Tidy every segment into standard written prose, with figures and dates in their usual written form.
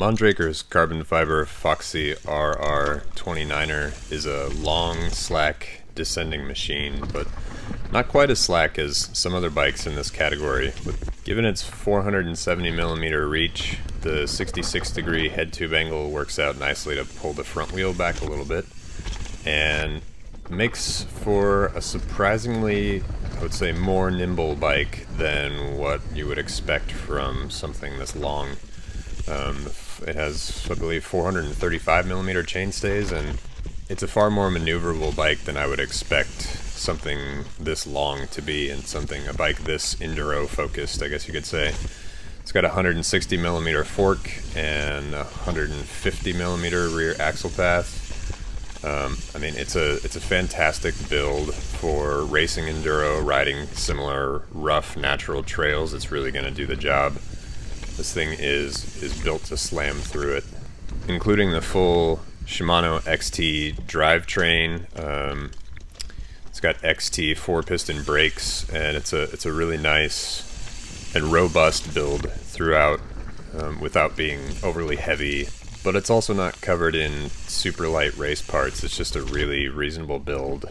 Mondraker's carbon fiber Foxy RR 29er is a long, slack, descending machine, but not quite as slack as some other bikes in this category. Given its 470mm reach, the 66-degree head tube angle works out nicely to pull the front wheel back a little bit, and makes for a surprisingly, I would say, more nimble bike than what you would expect from something this long. It has, I believe, 435mm chainstays, and it's a far more maneuverable bike than I would expect something this long to be, and a bike this enduro focused, I guess you could say. It's got a 160mm fork and a 150mm rear axle path. I mean, it's a fantastic build for racing enduro, riding similar rough natural trails. It's really going to do the job. This thing is built to slam through it, including the full Shimano XT drivetrain. It's got XT 4-piston brakes, and it's a really nice and robust build throughout, without being overly heavy. But it's also not covered in super light race parts. It's just a really reasonable build.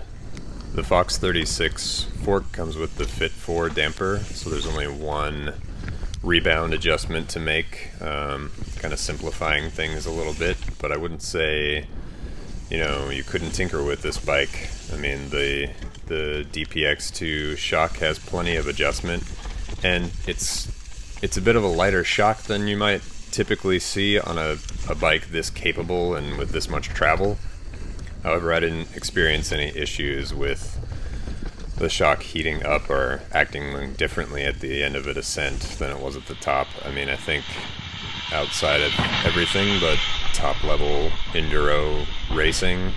The Fox 36 fork comes with the Fit 4 damper, so there's only one rebound adjustment to make, kind of simplifying things a little bit, but I wouldn't say, you couldn't tinker with this bike. I mean, the DPX2 shock has plenty of adjustment, and it's a bit of a lighter shock than you might typically see on a bike this capable and with this much travel. However, I didn't experience any issues with the shock heating up or acting differently at the end of a descent than it was at the top. I mean, I think outside of everything but top level enduro racing,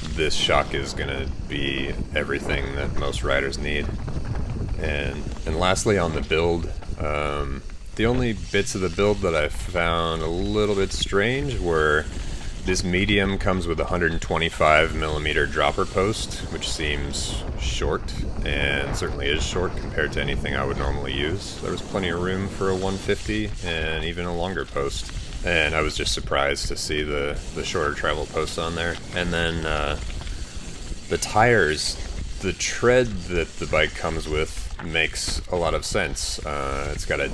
this shock is gonna be everything that most riders need. And lastly, on the build, the only bits of the build that I found a little bit strange were this medium comes with a 125mm dropper post, which seems short, and certainly is short compared to anything I would normally use. There was plenty of room for a 150 and even a longer post, and I was just surprised to see the shorter travel post on there. And then the tires, the tread that the bike comes with makes a lot of sense. It's got a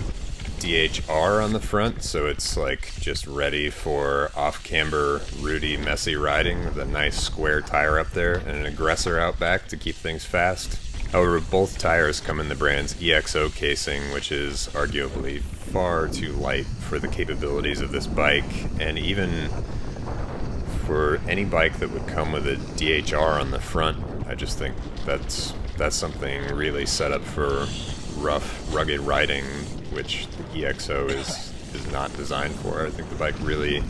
DHR on the front, so it's like just ready for off-camber, rooty, messy riding with a nice square tire up there and an aggressor out back to keep things fast. However, both tires come in the brand's EXO casing, which is arguably far too light for the capabilities of this bike, and even for any bike that would come with a DHR on the front, I just think that's something really set up for rough, rugged riding, which the EXO is not designed for. I think the bike really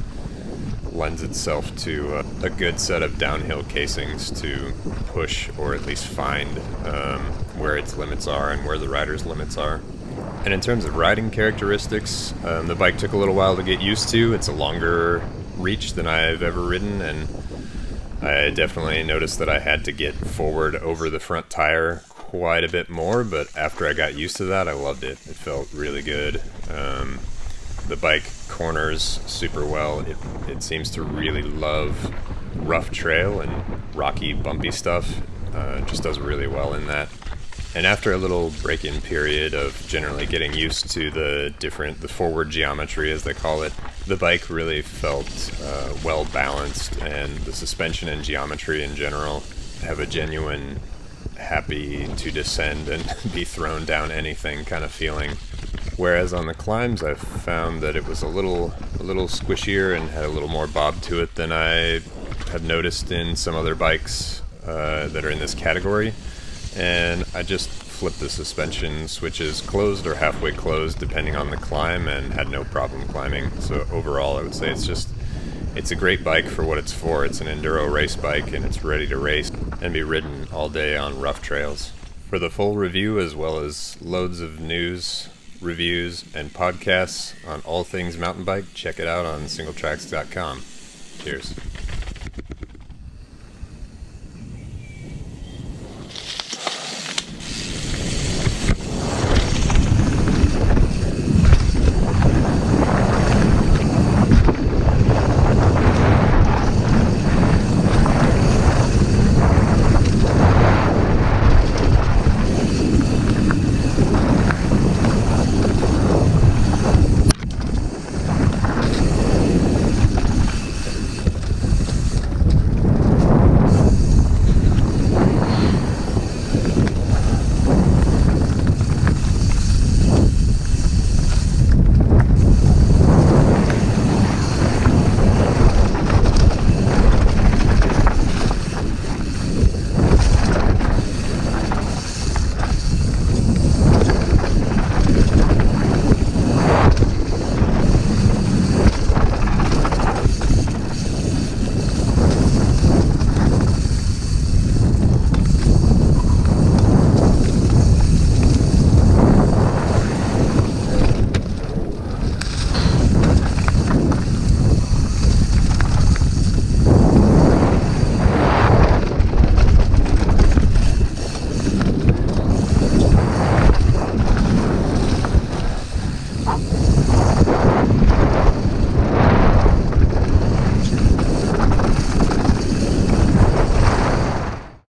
lends itself to a good set of downhill casings to push, or at least find where its limits are and where the rider's limits are. And in terms of riding characteristics, the bike took a little while to get used to. It's a longer reach than I've ever ridden, and I definitely noticed that I had to get forward over the front tire quite a bit more, but after I got used to that, I loved it. It felt really good. The bike corners super well. It seems to really love rough trail and rocky, bumpy stuff. It just does really well in that. And after a little break-in period of generally getting used to the forward geometry, as they call it, the bike really felt well balanced, and the suspension and geometry in general have a genuine happy to descend and be thrown down anything kind of feeling. Whereas on the climbs, I found that it was a little squishier and had a little more bob to it than I have noticed in some other bikes that are in this category. And I just flipped the suspension switches closed or halfway closed depending on the climb, and had no problem climbing. So overall, I would say it's a great bike for what it's for. It's an enduro race bike, and it's ready to race and be ridden all day on rough trails. For the full review, as well as loads of news, reviews, and podcasts on all things mountain bike, check it out on singletracks.com. Cheers.